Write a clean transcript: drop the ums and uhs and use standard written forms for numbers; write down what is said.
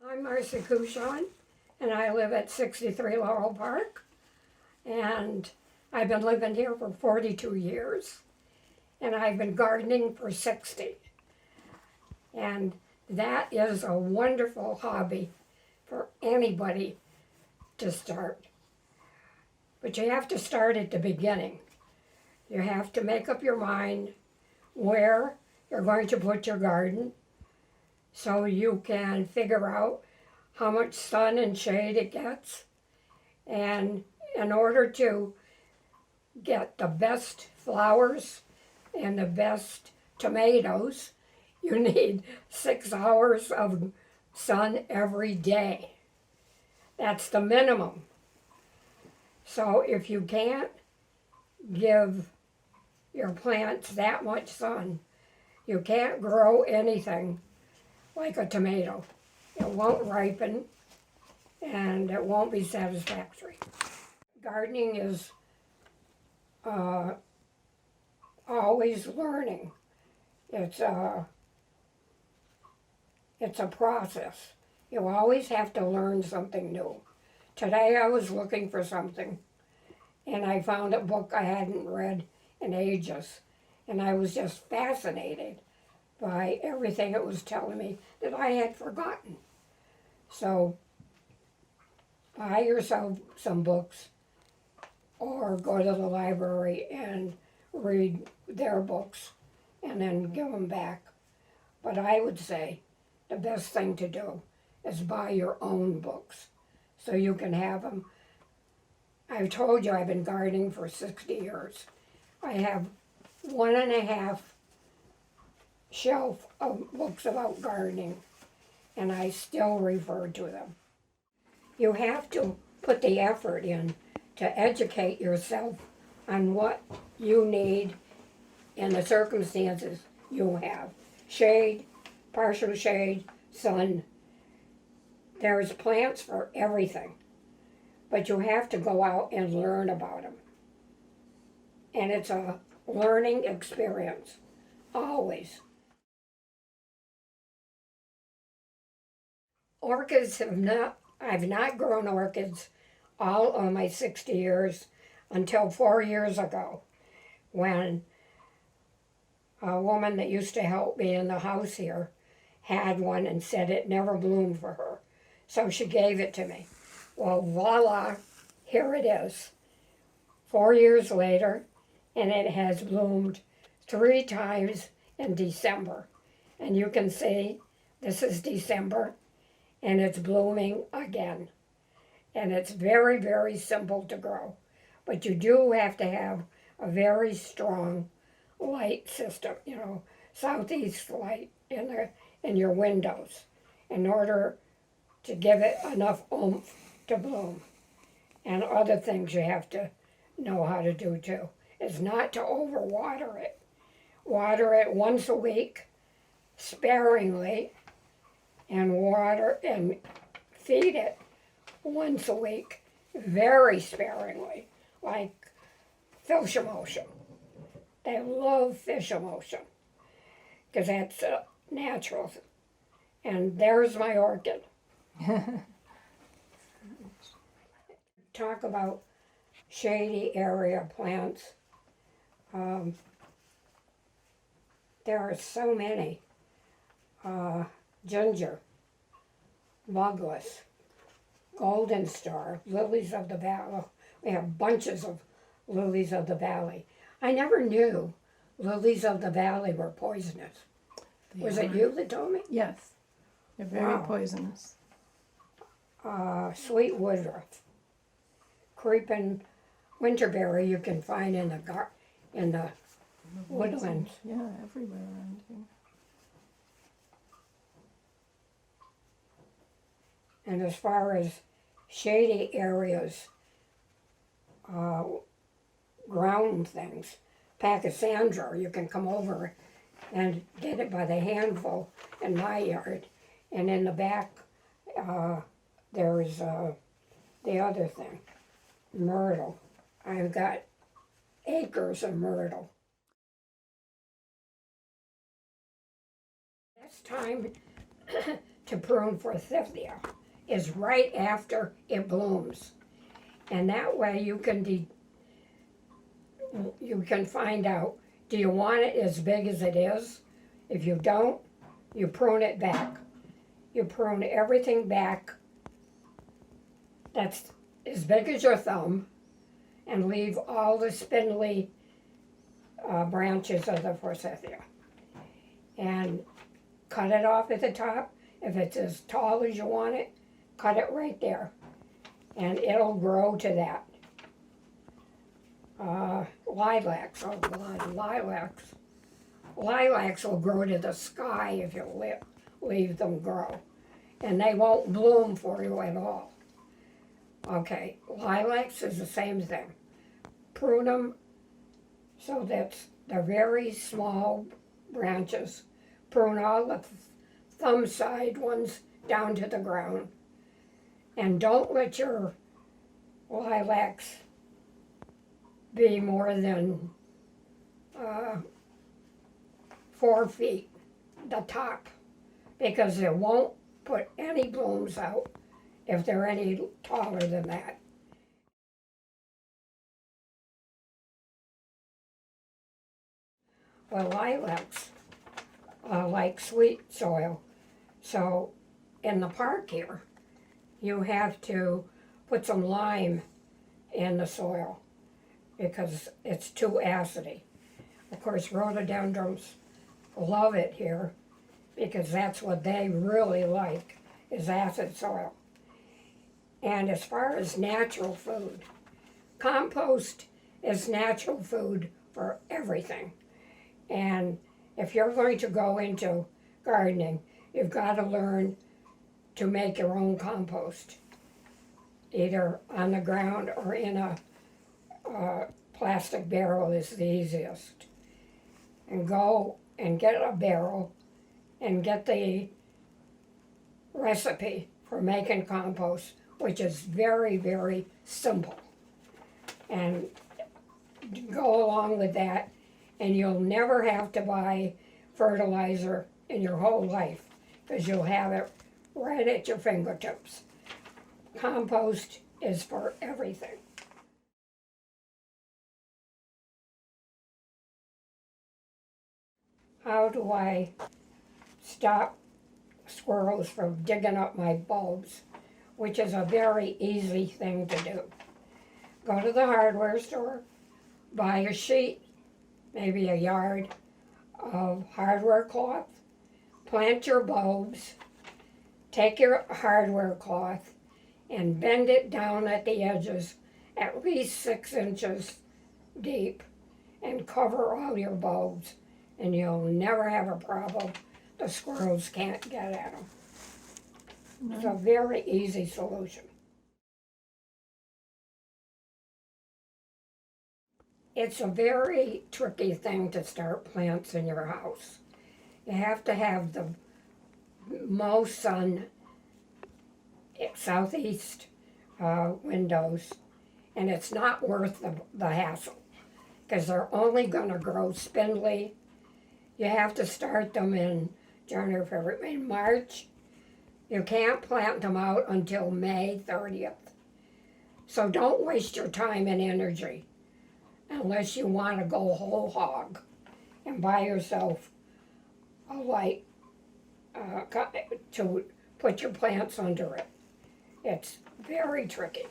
I'm Marcy Couchon, and I live at 63 Laurel Park, and I've been living here for 42 years, and I've been gardening for 60. And that is a wonderful hobby for anybody to start. But you have to start at the beginning. You have to make up your mind where you're going to put your garden so you can figure out how much sun and shade it gets. And in order to get the best flowers and the best tomatoes, you need 6 hours of sun every day. That's the minimum. So if you can't give your plants that much sun, you can't grow anything like a tomato. It won't ripen and it won't be satisfactory. Gardening is always learning. It's a process. You always have to learn something new. Today I was looking for something and I found a book I hadn't read in ages, and I was just fascinated by everything it was telling me that I had forgotten. So buy yourself some books or go to the library and read their books and then give them back. But I would say the best thing to do is buy your own books so you can have them. I've told you I've been gardening for 60 years. I have 1.5 shelf of books about gardening, and I still refer to them. You have to put the effort in to educate yourself on what you need in the circumstances you have. Shade, partial shade, sun. There's plants for everything, but you have to go out and learn about them. And it's a learning experience, always. I've not grown orchids all of my 60 years until 4 years ago, when a woman that used to help me in the house here had one and said it never bloomed for her. So she gave it to me. Well, voila, here it is. 4 years later, and it has bloomed 3 times in December. And you can see this is December, and it's blooming again. And it's very, very simple to grow. But you do have to have a very strong light system, southeast light in your windows in order to give it enough oomph to bloom. And other things you have to know how to do too is not to overwater it. Water it once a week, sparingly, and water and feed it once a week, very sparingly, like fish emulsion. They love fish emulsion because that's natural. And there's my orchid. Talk about shady area plants. There are so many. Ginger, Mugwort, Golden Star, Lilies of the Valley. We have bunches of lilies of the valley. I never knew lilies of the valley were poisonous. Was it you that told me? Yes, they're very Wow. poisonous. Sweet woodruff, creeping winterberry you can find in the woodlands. Yeah, everywhere around here. And as far as shady areas, ground things, Pachysandra, you can come over and get it by the handful in my yard. And in the back, there's the other thing, myrtle. I've got acres of myrtle. Best time to prune forsythia is right after it blooms. And that way you can find out, do you want it as big as it is? If you don't, you prune it back. You prune everything back that's as big as your thumb and leave all the spindly branches of the forsythia. And cut it off at the top. If it's as tall as you want it, cut it right there. And it'll grow to that. Lilacs, oh God, lilacs. Lilacs will grow to the sky if you leave them grow. And they won't bloom for you at all. Okay, lilacs is the same thing. Prune them so that they're very small branches. Prune all the thumb side ones down to the ground. And don't let your lilacs be more than 4 feet, the top, because it won't put any blooms out if they're any taller than that. Well, lilacs like sweet soil, so in the park here, you have to put some lime in the soil because it's too acidy. Of course, rhododendrons love it here because that's what they really like, is acid soil. And as far as natural food, compost is natural food for everything. And if you're going to go into gardening, you've got to learn to make your own compost, either on the ground or in a plastic barrel is the easiest. And go and get a barrel and get the recipe for making compost, which is very, very simple. And go along with that, and you'll never have to buy fertilizer in your whole life because you'll have it right at your fingertips. Compost is for everything. How do I stop squirrels from digging up my bulbs? Which is a very easy thing to do. Go to the hardware store, buy a sheet, maybe a yard of hardware cloth, plant your bulbs, take your hardware cloth and bend it down at the edges at least 6 inches deep and cover all your bulbs, and you'll never have a problem. The squirrels can't get at them. No. It's a very easy solution. It's a very tricky thing to start plants in your house. You have to have the most sun, southeast windows, and it's not worth the hassle because they're only going to grow spindly. You have to start them in January, February, in March. You can't plant them out until May 30th. So don't waste your time and energy unless you want to go whole hog and buy yourself a light to put your plants under it. It's very tricky.